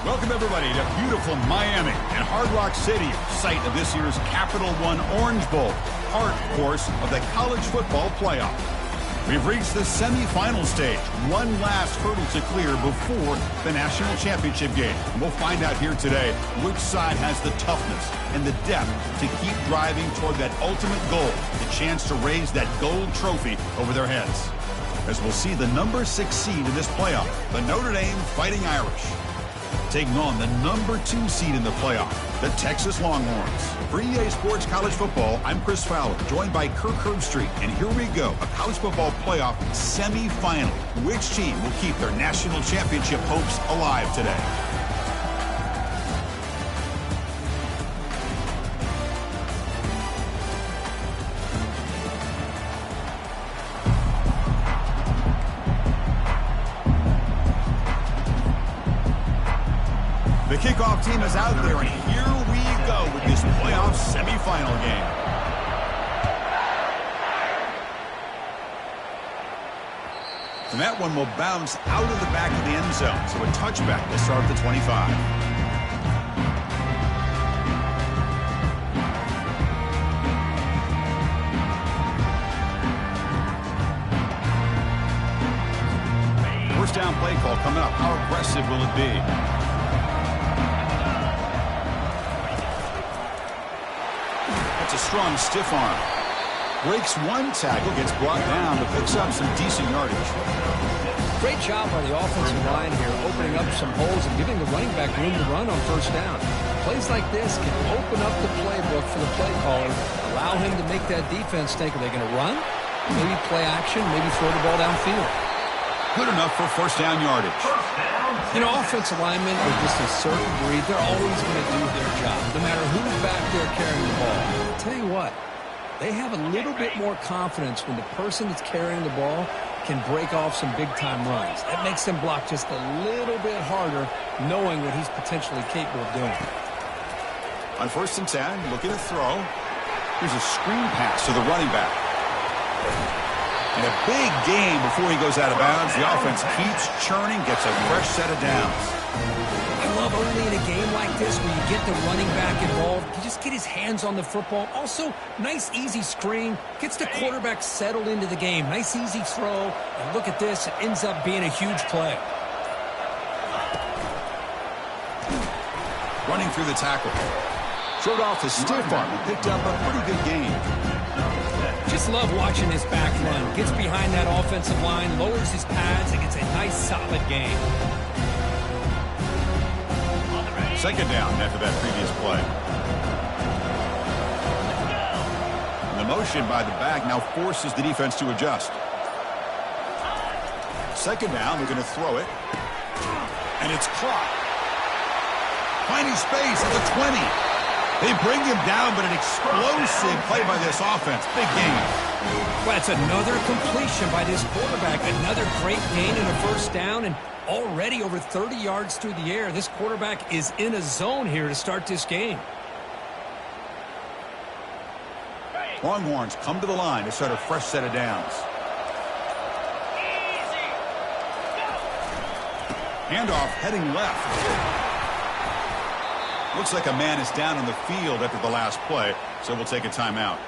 Welcome, everybody, to beautiful Miami and Hard Rock City, site of this year's Capital One Orange Bowl, part, of course, of the college football playoff. We've reached the semifinal stage, one last hurdle to clear before the national championship game. And we'll find out here today which side has the toughness and the depth to keep driving toward that ultimate goal, the chance to raise that gold trophy over their heads. As we'll see the number 6 seed in this playoff, the Notre Dame Fighting Irish, taking on the number 2 seed in the playoff, the Texas Longhorns. For EA Sports College Football, I'm Chris Fowler, joined by Kirk Herbstreit. And here we go, a college football playoff semifinal. Which team will keep their national championship hopes alive today? The kickoff team is out there, and here we go with this playoff semifinal game. And that one will bounce out of the back of the end zone, so a touchback to start the 25. First down play call coming up. How aggressive will it be? A strong stiff arm. Breaks one tackle, gets brought down, but picks up some decent yardage. Great job by the offensive line here, opening up some holes and giving the running back room to run on first down. Plays like this can open up the playbook for the play caller, allow him to make that defense think, are they going to run? Maybe play action, maybe throw the ball downfield. Good enough for first down yardage. You know, offensive linemen are just a certain breed. They're always going to do their job, no matter who's back there carrying the ball. I'll tell you what, they have a little bit more confidence when the person that's carrying the ball can break off some big-time runs. That makes them block just a little bit harder, knowing what he's potentially capable of doing. On first and 10, looking to throw. Here's a screen pass to the running back. And a big gain before he goes out of bounds. The offense keeps churning, gets a fresh set of downs. I love early in a game like this where you get the running back involved. You just get his hands on the football. Also, nice, easy screen. Gets the quarterback settled into the game. Nice, easy throw. And look at this. It ends up being a huge play. Running through the tackle. Showed off the stiff arm and picked up a pretty good gain. Just love watching this back run. Gets behind that offensive line, lowers his pads, and gets a nice, solid gain. Second down after that previous play. And the motion by the back now forces the defense to adjust. Second down, they're going to throw it. And it's caught. Finding space at the 20. They bring him down, but an explosive play by this offense. Big gain. Well, that's another completion by this quarterback. Another great gain in a first down, and already over 30 yards through the air. This quarterback is in a zone here to start this game. Longhorns come to the line to start a fresh set of downs. Handoff heading left. Looks like a man is down on the field after the last play, so we'll take a timeout.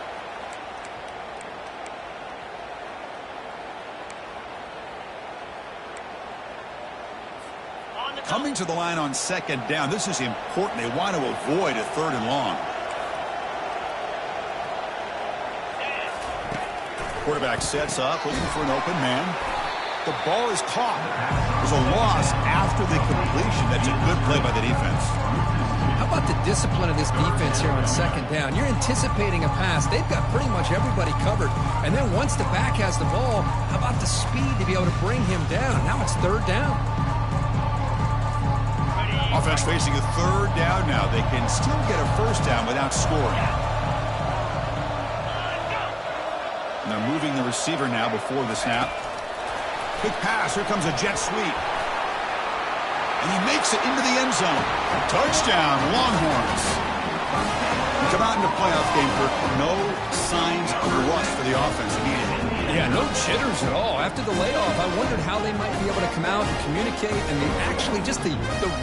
Coming to the line on second down, this is important. They want to avoid a third and long. Quarterback sets up, looking for an open man. The ball is caught. There's a loss after the completion. That's a good play by the defense. How about the discipline of this defense here on second down? You're anticipating a pass. They've got pretty much everybody covered. And then once the back has the ball, how about the speed to be able to bring him down? Now it's third down. Offense facing a third down now. They can still get a first down without scoring. And they're moving the receiver now before the snap. Quick pass. Here comes a jet sweep. And he makes it into the end zone. Touchdown, Longhorns. Come out in the playoff game, Kirk. No signs of rust for the offense immediately. Yeah, no jitters at all. After the layoff, I wondered how they might be able to come out and communicate and actually just the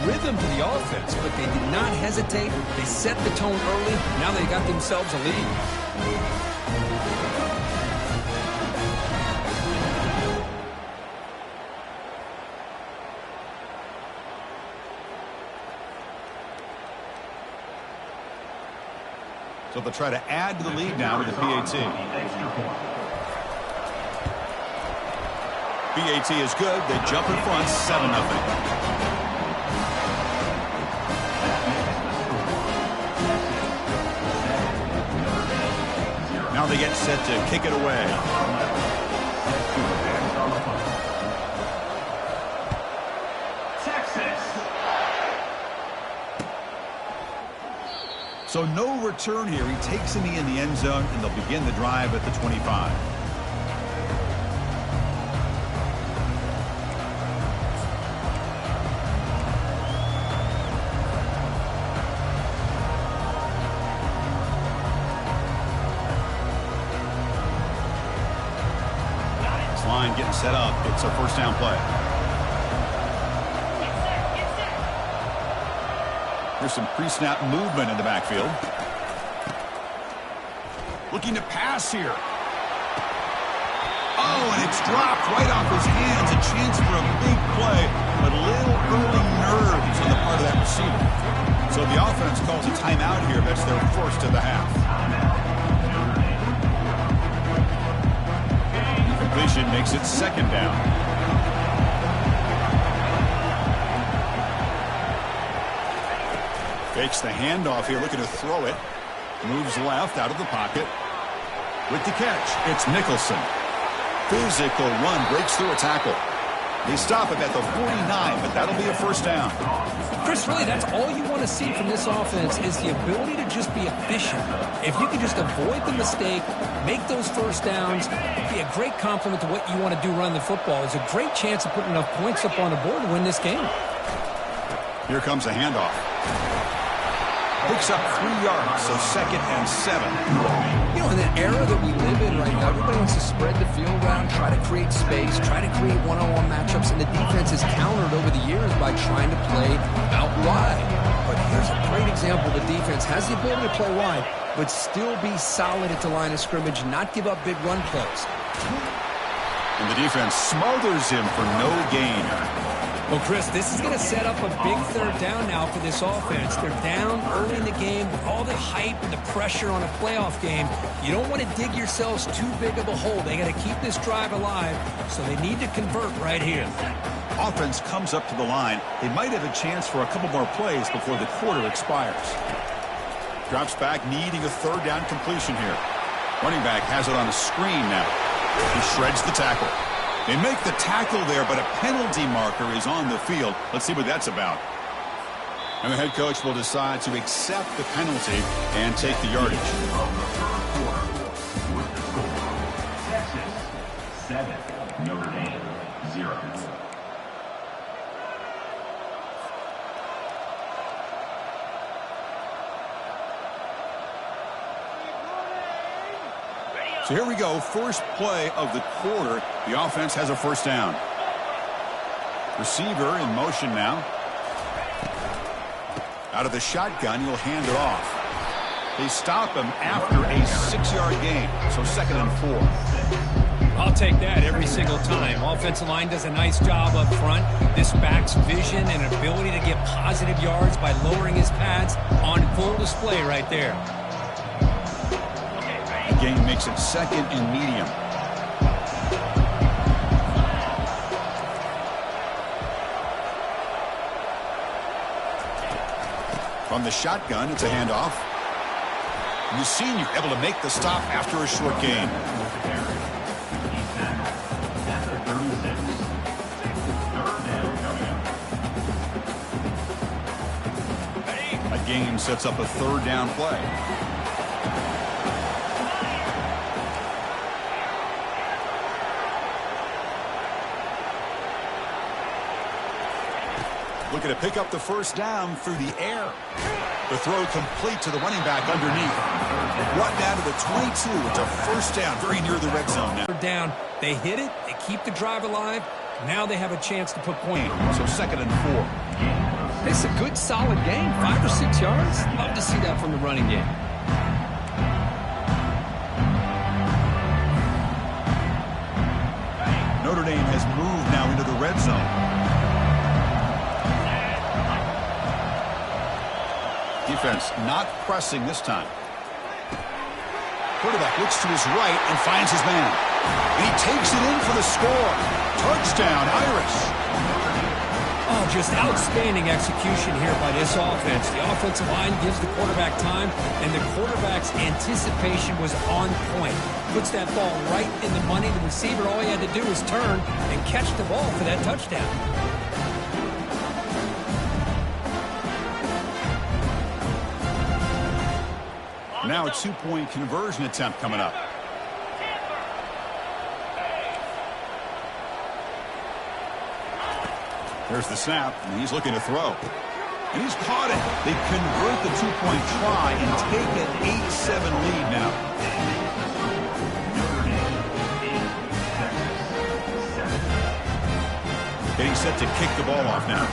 rhythm to the offense. But they did not hesitate. They set the tone early. Now they got themselves a lead. So they'll try to add to the lead now with the PAT. PAT is good. They jump in front, 7-0. Now they get set to kick it away. So no return here. He takes a knee in the end zone, and they'll begin the drive at the 25. This line getting set up. It's a first down play. There's some pre-snap movement in the backfield. Looking to pass here. Oh, and it's dropped right off his hands. A chance for a big play, but a little early nerves on the part of that receiver. So the offense calls a timeout here. That's their first of the half. Completion makes it second down. Fakes the handoff here, looking to throw it. Moves left out of the pocket. With the catch, it's Nicholson. Physical run, breaks through a tackle. They stop him at the 49, but that'll be a first down. Chris, really, that's all you want to see from this offense is the ability to just be efficient. If you can just avoid the mistake, make those first downs, be a great compliment to what you want to do running the football. There's a great chance of putting enough points up on the board to win this game. Here comes a handoff. Picks up 3 yards, so 2nd and 7. You know, in the era that we live in right now, everybody wants to spread the field around, try to create space, try to create one-on-one matchups, and the defense has countered over the years by trying to play out wide. But here's a great example. The defense has the ability to play wide, but still be solid at the line of scrimmage, not give up big run plays. And the defense smothers him for no gain. Well, Chris, this is going to set up a big third down now for this offense. They're down early in the game with all the hype and the pressure on a playoff game. You don't want to dig yourselves too big of a hole. They got to keep this drive alive, so they need to convert right here. Offense comes up to the line. They might have a chance for a couple more plays before the quarter expires. Drops back, needing a third down completion here. Running back has it on a screen now. He shreds the tackle. They make the tackle there, but a penalty marker is on the field. Let's see what that's about. And the head coach will decide to accept the penalty and take the yardage. Texas 7, Notre Dame 0. So here we go, first play of the quarter. The offense has a first down. Receiver in motion now. Out of the shotgun, he'll hand it off. They stop him after a 6-yard gain, so 2nd and 4. I'll take that every single time. Offensive line does a nice job up front. This back's vision and ability to get positive yards by lowering his pads on full display right there. The game makes it 2nd and medium. From the shotgun, it's a handoff. Senior able to make the stop after a short gain. A gain sets up a third down play. Looking to pick up the first down through the air. The throw complete to the running back underneath. Brought down to the 22. It's a first down very near the red zone now. Down They hit it. They keep the drive alive. Now they have a chance to put points. So 2nd and 4. It's a good, solid game. 5 or 6 yards. Love to see that from the running game. Notre Dame has moved now into the red zone. Defense not pressing this time. Quarterback looks to his right and finds his man. And he takes it in for the score. Touchdown, Irish. Oh, just outstanding execution here by this offense. The offensive line gives the quarterback time, and the quarterback's anticipation was on point. Puts that ball right in the money. The receiver, all he had to do was turn and catch the ball for that touchdown. Now a 2-point conversion attempt coming up. There's the snap, and he's looking to throw. And he's caught it. They convert the 2-point try and take an 8-7 lead now. Getting set to kick the ball off now.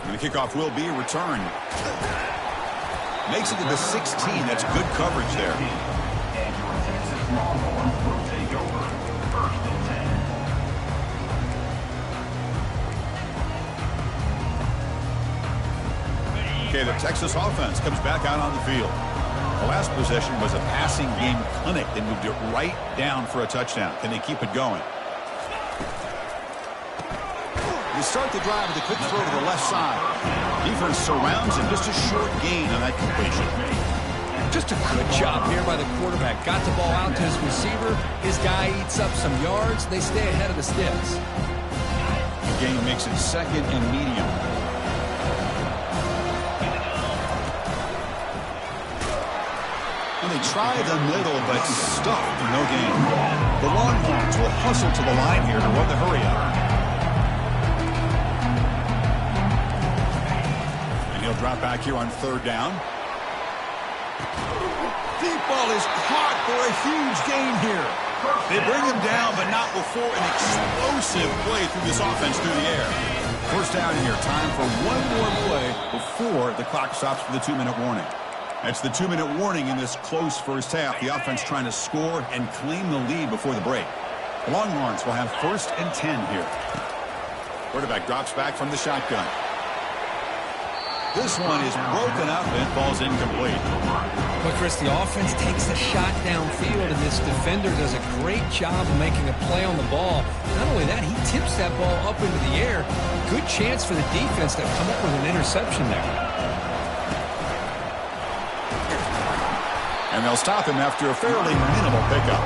And the kickoff will be a return. Makes it to the 16. That's good coverage there. Okay, the Texas offense comes back out on the field. The last possession was a passing game clinic. They moved it right down for a touchdown. Can they keep it going? They start the drive with a quick throw to the left side. Defense surrounds him. Just a short gain on that completion. Just a good job here by the quarterback. Got the ball out to his receiver. His guy eats up some yards. They stay ahead of the sticks. The gain makes it 2nd and medium. And they try the middle, but stuffed for no gain. The Longhorns will hustle to the line here to run the hurry up. Drop back here on 3rd down. Deep ball is caught for a huge gain here. They bring him down, but not before an explosive play through this offense through the air. 1st down here. Time for one more play before the clock stops for the 2-minute warning. That's the 2-minute warning in this close first half. The offense trying to score and claim the lead before the break. The Longhorns will have 1st and 10 here. Quarterback drops back from the shotgun. This one is broken up and falls incomplete. But, Chris, the offense takes a shot downfield, and this defender does a great job of making a play on the ball. Not only that, he tips that ball up into the air. Good chance for the defense to come up with an interception there. And they'll stop him after a fairly minimal pickup.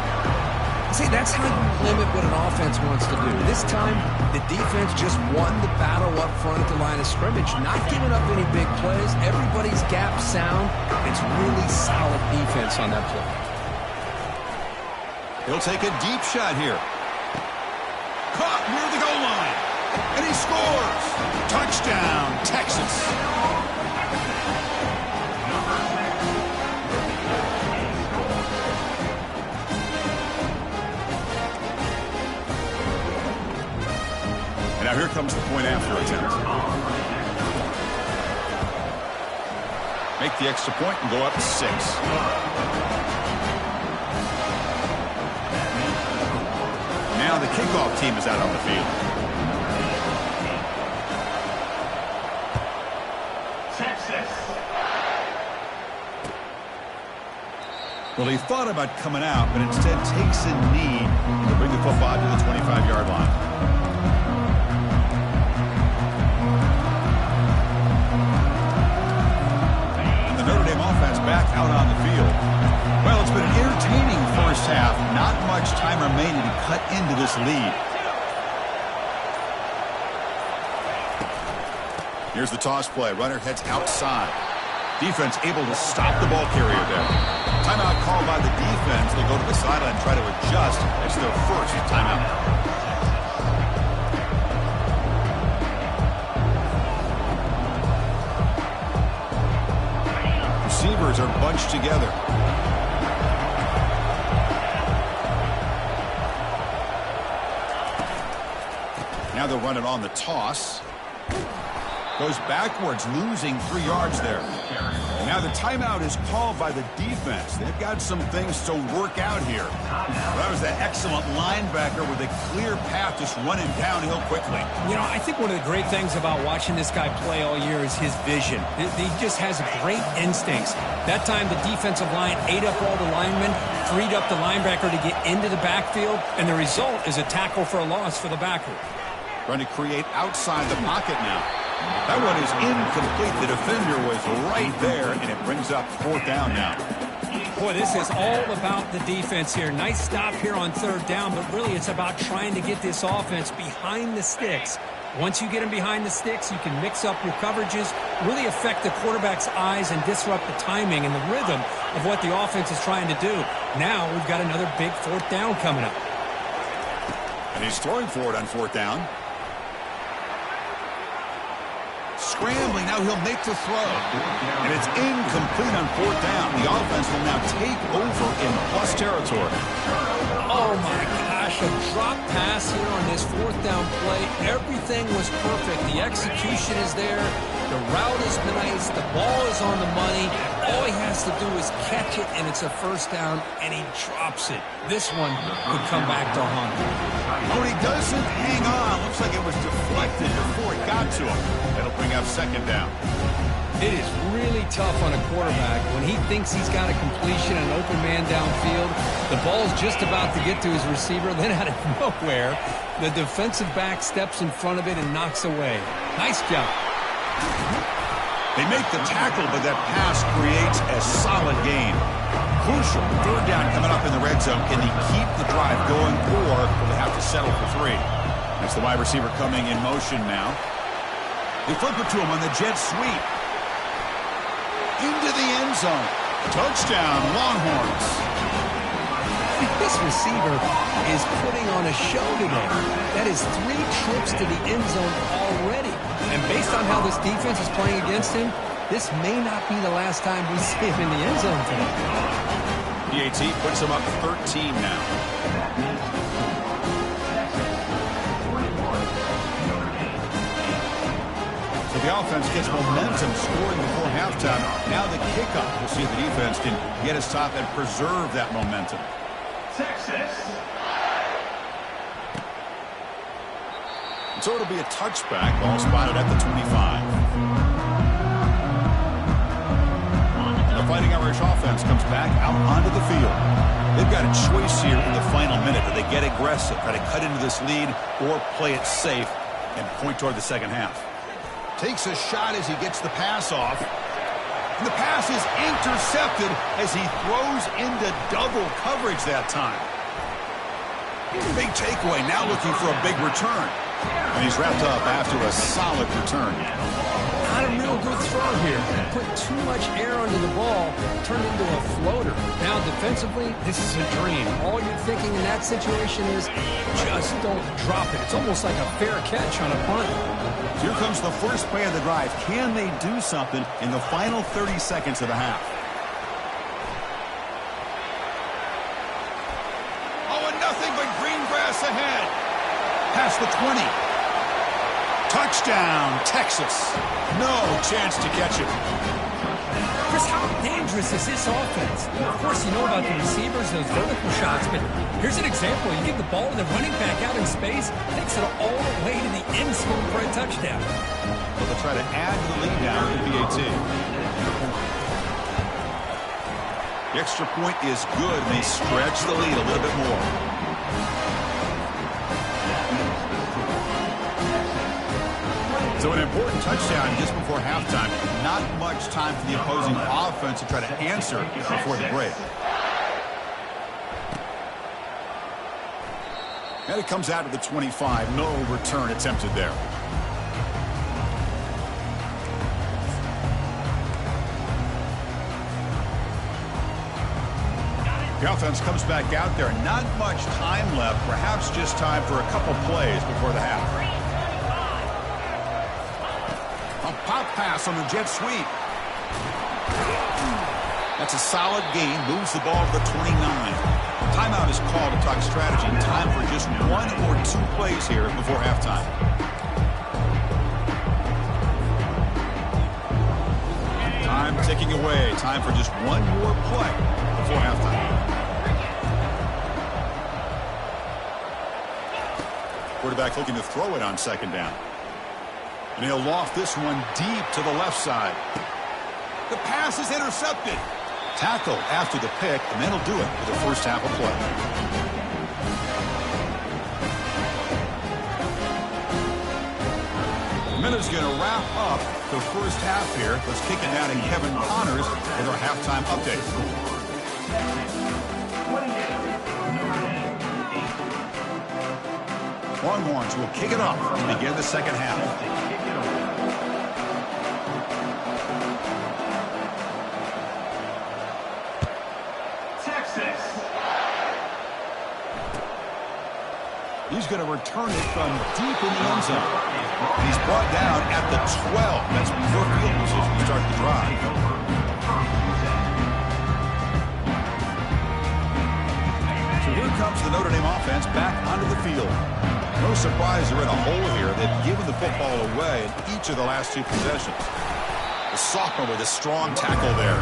See, that's how you limit what an offense wants to do. This time, the defense just won the battle up front at the line of scrimmage, not giving up any big plays. Everybody's gap sound. It's really solid defense on that play. He'll take a deep shot here. Caught near the goal line. And he scores. Touchdown, Texas. Now here comes the point after attempt. Make the extra point and go up 6. Now the kickoff team is out on the field. Texas. Well, he thought about coming out, but instead takes a knee to bring the football to the 25-yard line. Back out on the field. Well, it's been an entertaining first half. Not much time remaining to cut into this lead. Here's the toss play. Runner heads outside. Defense able to stop the ball carrier there. Timeout called by the defense. They go to the sideline and try to adjust. It's their first timeout. receivers are bunched together. Now they'll run it on the toss. Goes backwards, losing 3 yards there. And now the timeout is called by the defense. They've got some things to work out here. Well, that was that excellent linebacker with a clear path just running downhill quickly. You know, I think one of the great things about watching this guy play all year is his vision. He just has great instincts. That time the defensive line ate up all the linemen, freed up the linebacker to get into the backfield, and the result is a tackle for a loss for the backer. Trying to create outside the pocket now. That one is incomplete. The defender was right there, and it brings up 4th down now. Boy, this is all about the defense here. Nice stop here on 3rd down, but really it's about trying to get this offense behind the sticks. Once you get them behind the sticks, you can mix up your coverages, really affect the quarterback's eyes and disrupt the timing and the rhythm of what the offense is trying to do. Now we've got another big 4th down coming up. And he's throwing for it on 4th down. Scrambling, now he'll make the throw. And it's incomplete on 4th down. The offense will now take over in plus territory. Oh my gosh, a drop pass here on this 4th down play. Everything was perfect. The execution is there. The route is nice. The ball is on the money. All he has to do is catch it, and it's a 1st down, and he drops it. This one could come back to haunt him. Oh, he doesn't hang on. Looks like it was deflected before it got to him. That'll bring up 2nd down. It is really tough on a quarterback when he thinks he's got a completion and an open man downfield. The ball's just about to get to his receiver. Then out of nowhere, the defensive back steps in front of it and knocks away. Nice job. They make the tackle, but that pass creates a solid gain. Crucial 3rd down coming up in the red zone. Can he keep the drive going, or will they have to settle for 3? That's the wide receiver coming in motion now. They flip it to him on the jet sweep. Into the end zone. Touchdown, Longhorns. This receiver is putting on a show today. That is 3 trips to the end zone already. And based on how this defense is playing against him, this may not be the last time we see him in the end zone today. PAT puts him up 13 now. So the offense gets momentum scoring before halftime. Now the kickoff. We'll see if the defense can get his top and preserve that momentum. Texas. So it'll be a touchback. Ball spotted at the 25. The Fighting Irish offense comes back out onto the field. They've got a choice here in the final minute. Do they get aggressive, try to cut into this lead, or play it safe and point toward the second half? Takes a shot as he gets the pass off. And the pass is intercepted as he throws into double coverage that time. Big takeaway, now looking for a big return. And he's wrapped up after a solid return. Not a real good throw here. Put too much air under the ball, turned into a floater. Now defensively, this is a dream. All you're thinking in that situation is just don't drop it. It's almost like a fair catch on a punt. Here comes the first play of the drive. Can they do something in the final 30 seconds of the half? Oh, and nothing but green grass ahead. Past the 20. Touchdown, Texas. No chance to catch it. Chris, how dangerous is this offense? Of course, you know about the receivers, those vertical shots, but here's an example. You give the ball to the running back out in space, takes it all the way to the end zone for a touchdown. Well, they'll try to add to the lead now to PAT. The extra point is good, and they stretch the lead a little bit more. So an important touchdown just before halftime. Not much time for the opposing offense to try to answer before the break. And it comes out to the 25. No return attempted there. The offense comes back out there. Not much time left. Perhaps just time for a couple plays before the half. A pop pass on the jet sweep. That's a solid gain. Moves the ball to the 29. Timeout is called to talk strategy. Time for just 1 or 2 plays here before halftime. Time ticking away. Time for just 1 more play before halftime. Quarterback looking to throw it on second down. And he'll loft this one deep to the left side. The pass is intercepted. Tackle after the pick, and that'll do it for the first half of play. A minute's going to wrap up the first half here. Let's kick it down to Kevin Connors with our halftime update. Longhorns will kick it off to begin the second half. He's going to return it from deep in the end zone. And he's brought down at the 12. That's your field position to start the drive. So here comes the Notre Dame offense back onto the field. No surprise they're in a hole here. They've given the football away in each of the last 2 possessions. The sophomore with a strong tackle there.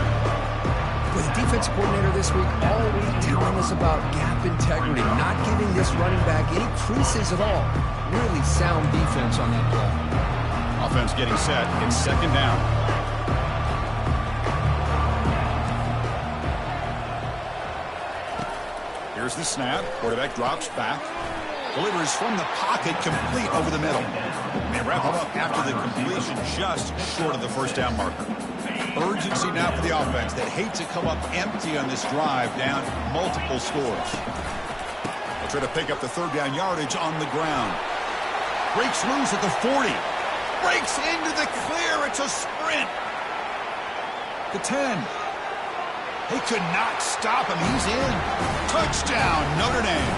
With the defense coordinator this week all week telling us about gap integrity, not giving this running back any creases at all. Really sound defense on that play. Offense getting set. It's second down. Here's the snap. Quarterback drops back. Delivers from the pocket, complete over the middle. They wrap it up after the completion, just short of the first down marker. Urgency now for the offense that hate to come up empty on this drive, down multiple scores. They'll try to pick up the third down yardage on the ground. Breaks loose at the 40. Breaks into the clear. It's a sprint. The 10. They could not stop him. He's in. Touchdown, Notre Dame.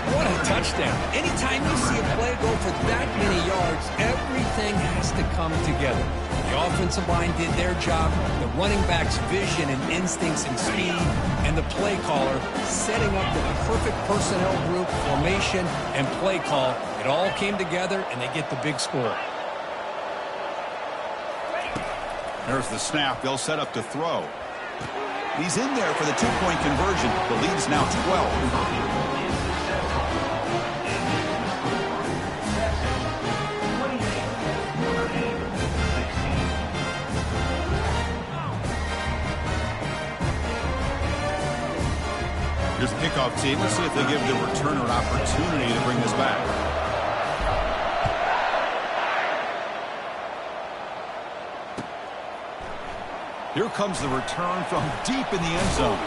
What a touchdown. Anytime you see a play go for that many yards, everything has to come together. The offensive line did their job, the running back's vision and instincts and speed, and the play caller setting up the perfect personnel group, formation, and play call. It all came together, and they get the big score. There's the snap. They'll set up to throw. He's in there for the 2-point conversion. The lead's now 12. Here's the kickoff team. Let's see if they give the returner an opportunity to bring this back. Here comes the return from deep in the end zone.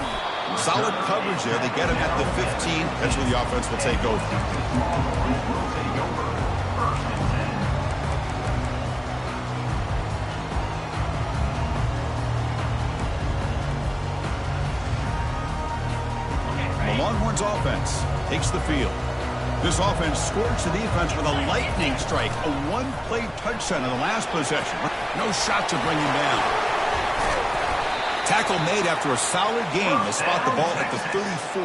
Solid coverage there. They get him at the 15. That's where the offense will take over. Longhorns offense takes the field. This offense scorched the defense with a lightning strike, a 1-play touchdown in the last possession. No shot to bring him down. Tackle made after a solid gain. They spot the ball at the 34.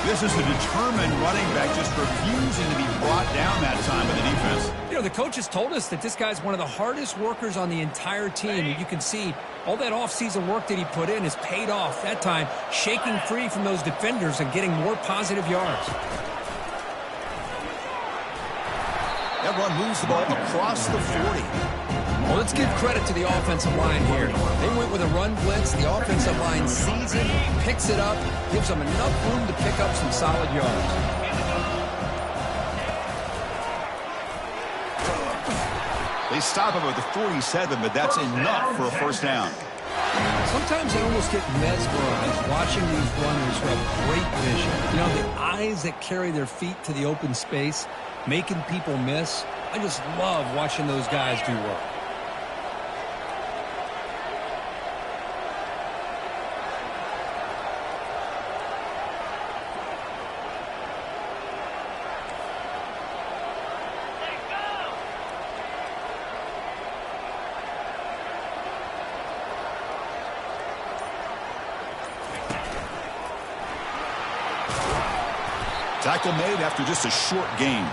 This is a determined running back just refusing to be brought down that time by the defense. You know, the coaches told us that this guy's one of the hardest workers on the entire team. And you can see all that offseason work that he put in has paid off. That time, shaking free from those defenders and getting more positive yards. That run moves the ball across the 40. Well, let's give credit to the offensive line here. They went with a run blitz. The offensive line sees it, picks it up, gives them enough room to pick up some solid yards. They stop him at the 47, but that's enough for a first down. Sometimes I almost get mesmerized watching these runners who have great vision. You know, the eyes that carry their feet to the open space, making people miss. I just love watching those guys do work. Tackle made after just a short gain.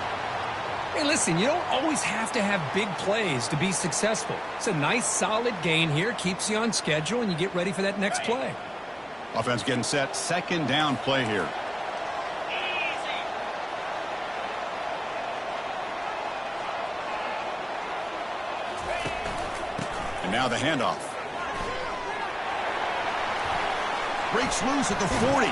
Hey, listen, you don't always have to have big plays to be successful. It's a nice, solid gain here. Keeps you on schedule, and you get ready for that next play. Offense getting set. Second down play here. And now the handoff. Breaks loose at the 40.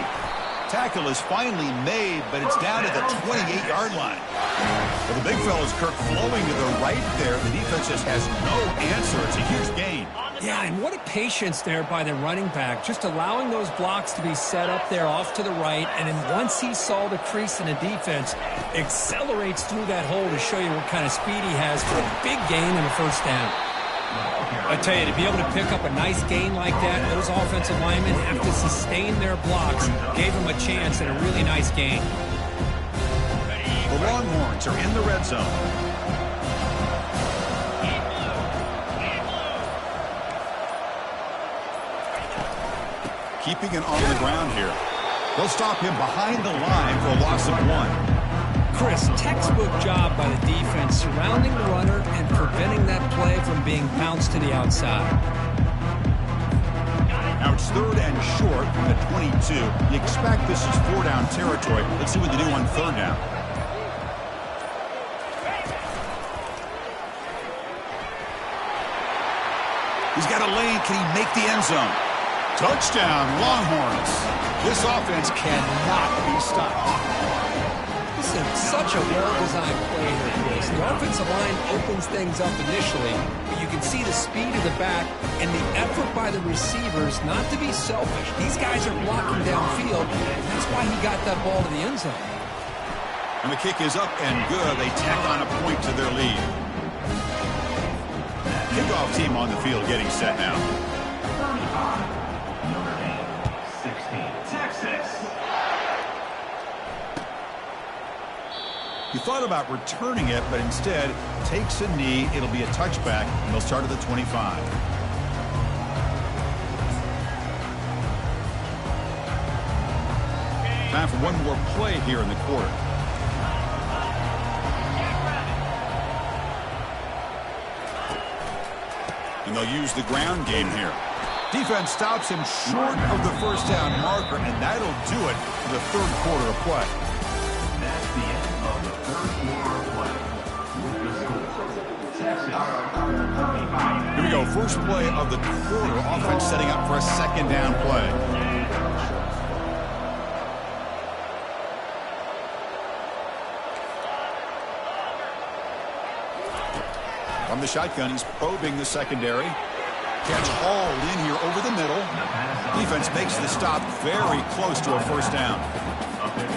Tackle is finally made, but it's down to the 28-yard line. Well, the big fella's Kirk flowing to the right there. The defense just has no answer. It's a huge gain. Yeah, and what a patience there by the running back, just allowing those blocks to be set up there off to the right, and then once he saw the crease in the defense, accelerates through that hole to show you what kind of speed he has for a big gain and a first down. I tell you, to be able to pick up a nice gain like that, those offensive linemen have to sustain their blocks. Gave them a chance and a really nice gain. The Longhorns are in the red zone. Keeping it on the ground here. They'll stop him behind the line for a loss of 1. Chris, textbook job by the defense surrounding the runner and preventing that play from being bounced to the outside. Now it's 3rd and short from the 22. You expect this is 4-down territory. Let's see what they do on 3rd down. He's got a lane. Can he make the end zone? Touchdown, Longhorns. This offense cannot be stopped. This is such a well-designed play here, Chris. The offensive line opens things up initially, but you can see the speed of the back and the effort by the receivers not to be selfish. These guys are blocking downfield. That's why he got that ball to the end zone. And the kick is up and good. They tack on a point to their lead. Kickoff team on the field getting set now. 35, Notre Dame, 16, Texas. He thought about returning it, but instead takes a knee. It'll be a touchback, and they'll start at the 25. Time for one more play here in the quarter. And they'll use the ground game here. Defense stops him short of the first down marker, and that'll do it for the 3rd quarter of play. That's the end of the 3rd quarter of play. With the score, Texas 35. Here we go. First play of the quarter. Offense setting up for a 2nd down play. From the shotgun, he's probing the secondary. Catch hauled in here over the middle. Defense makes the stop very close to a first down.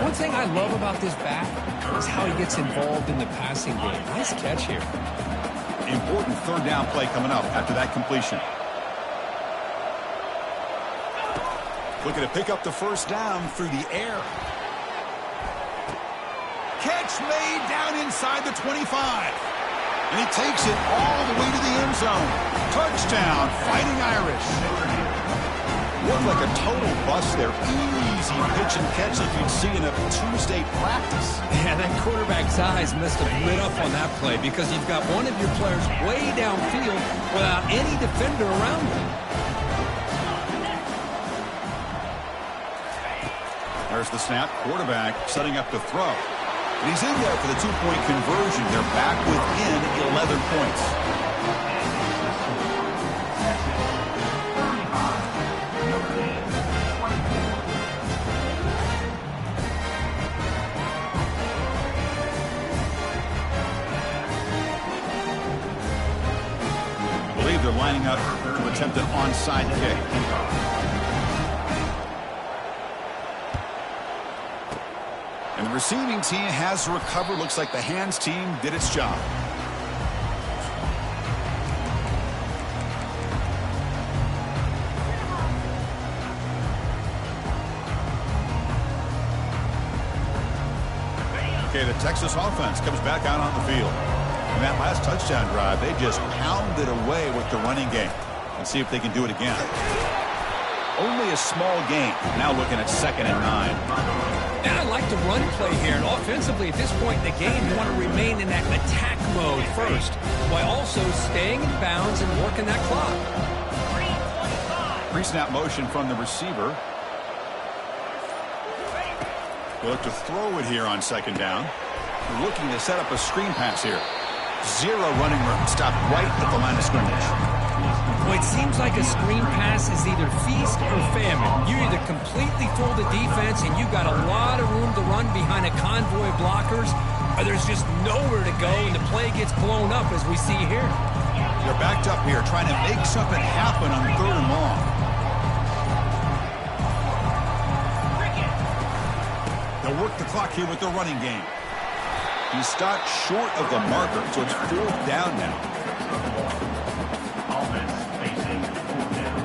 One thing I love about this back is how he gets involved in the passing game. Nice catch here. Important 3rd down play coming up after that completion. Looking to pick up the first down through the air. Catch made down inside the 25. And he takes it all the way to the end zone. Touchdown, Fighting Irish. Looked like a total bust there. Easy pitch and catch like you'd see in a Tuesday practice. Yeah, that quarterback's eyes must have lit up on that play because you've got one of your players way downfield without any defender around him. There's the snap. Quarterback setting up to throw. And he's in there for the 2-point conversion. They're back within 11 points. I believe they're lining up to attempt an onside kick. And the receiving team has to recover. Looks like the hands team did its job. Okay, the Texas offense comes back out on the field. In that last touchdown drive, they just pounded away with the running game. Let's see if they can do it again. Only a small gain. Now looking at 2nd and 9. And I like the run play here. And offensively, at this point in the game, you want to remain in that attack mode first, while also staying in bounds and working that clock. Pre-snap motion from the receiver. They look to throw it here on second down. They're looking to set up a screen pass here. Zero running room. Stopped right at the line of scrimmage. Well, it seems like a screen pass is either feast or famine. You either completely fool the defense and you got a lot of room to run behind a convoy of blockers, or there's just nowhere to go and the play gets blown up as we see here. They're backed up here trying to make something happen on 3rd and long. They'll work the clock here with the running game. He stopped short of the marker, so it's 4th down now. Offense facing 4th down.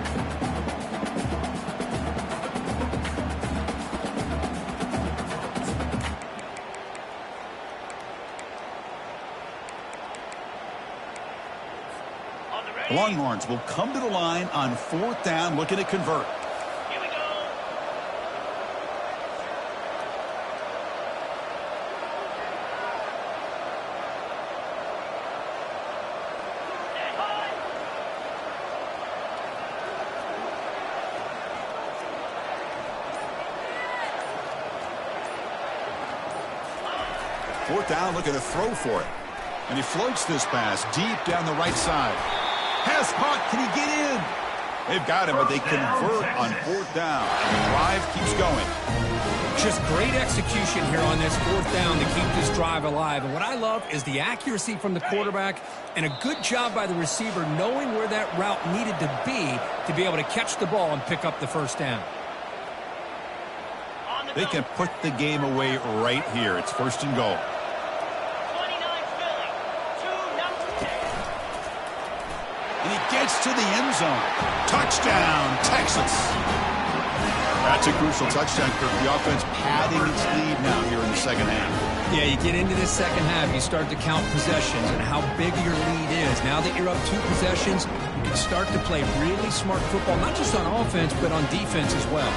The Longhorns will come to the line on 4th down, looking to convert. Fourth down, looking to throw for it. And he floats this pass deep down the right side. Pass caught. Can he get in? They've got him, but they convert on 4th down. And the drive keeps going. Just great execution here on this 4th down to keep this drive alive. And what I love is the accuracy from the quarterback and a good job by the receiver knowing where that route needed to be able to catch the ball and pick up the 1st down. They can put the game away right here. It's 1st and goal. And he gets to the end zone. Touchdown, Texas. That's a crucial touchdown, Kirk. The offense padding its lead now here in the second half. Yeah, you get into this second half, you start to count possessions and how big your lead is. Now that you're up 2 possessions, you can start to play really smart football, not just on offense, but on defense as well.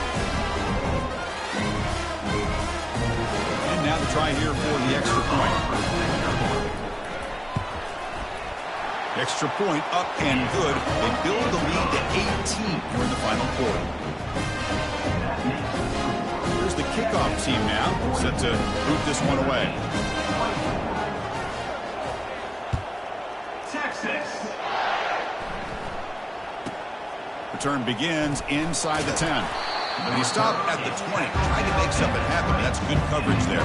And now the try here for the extra point. Extra point up and good. They build the lead to 18 here in the final quarter. Here's the kickoff team now, set to boot this one away. Texas. Return begins inside the 10. And he stopped at the 20, trying to make something happen. That's good coverage there.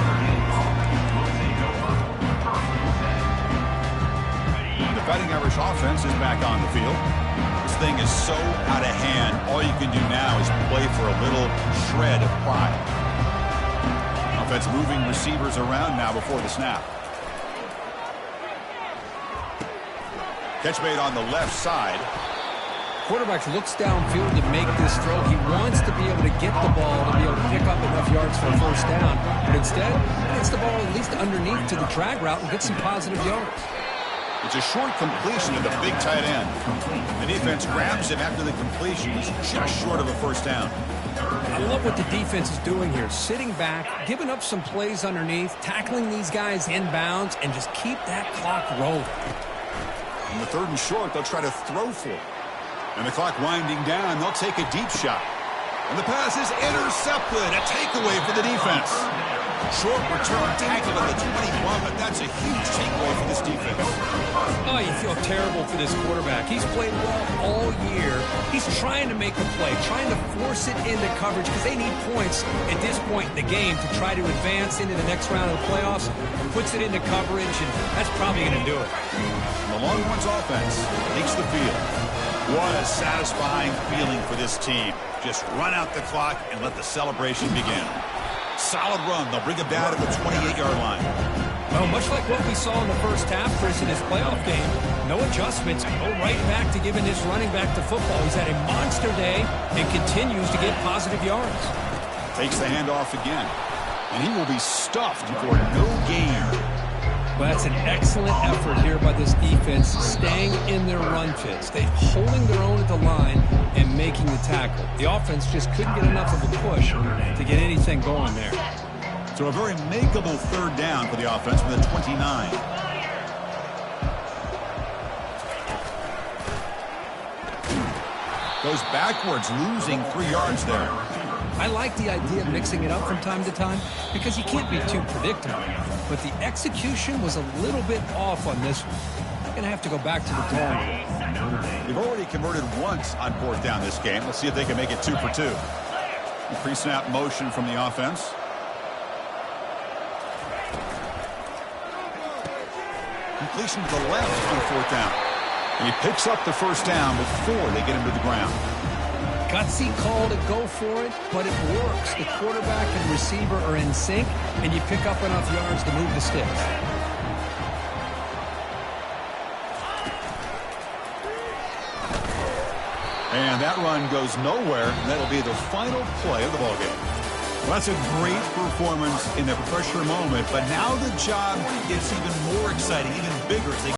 The Fighting Irish offense is back on the field. This thing is so out of hand. All you can do now is play for a little shred of pride. Offense moving receivers around now before the snap. Catch made on the left side. Quarterback looks downfield to make this throw. He wants to be able to get the ball to be able to pick up enough yards for a 1st down. But instead, he gets the ball at least underneath to the drag route and get some positive yards. It's a short completion to the big tight end. The defense grabs him after the completion. He's just short of a 1st down. I love what the defense is doing here. Sitting back, giving up some plays underneath, tackling these guys inbounds, and just keep that clock rolling. On the 3rd and short, they'll try to throw for it. And the clock winding down, they'll take a deep shot. And the pass is intercepted. A takeaway for the defense. Short return tackle at the 21, but that's a huge takeaway for this defense. Oh, you feel terrible for this quarterback. He's played well all year. He's trying to make a play, trying to force it into coverage because they need points at this point in the game to try to advance into the next round of the playoffs. Puts it into coverage, and that's probably going to do it. The Longhorns offense takes the field. What a satisfying feeling for this team. Just run out the clock and let the celebration begin. Solid run. They'll bring it down at the 28-yard line. Well, much like what we saw in the first half, Chris, in this playoff game, no adjustments. Go right back to giving this running back to football. He's had a monster day and continues to get positive yards. Takes the handoff again. And he will be stuffed for no gain. Well, that's an excellent effort here by this defense, staying in their run fits. They're holding their own at the line and making the tackle. The offense just couldn't get enough of a push to get anything going there. So a very makeable third down for the offense with a 29. Goes backwards, losing 3 yards there. I like the idea of mixing it up from time to time because you can't be too predictable. But the execution was a little bit off on this one. You're going to have to go back to the drawing board. They've already converted once on 4th down this game. Let's see if they can make it 2 for 2. Pre-snap motion from the offense. Completion to the left on 4th down. And he picks up the first down before they get him to the ground. Gutsy call to go for it, but it works. The quarterback and receiver are in sync, and you pick up enough yards to move the sticks. And that run goes nowhere, and that'll be the final play of the ballgame. Well, that's a great performance in the pressure moment, but now the job gets even more exciting, even bigger as they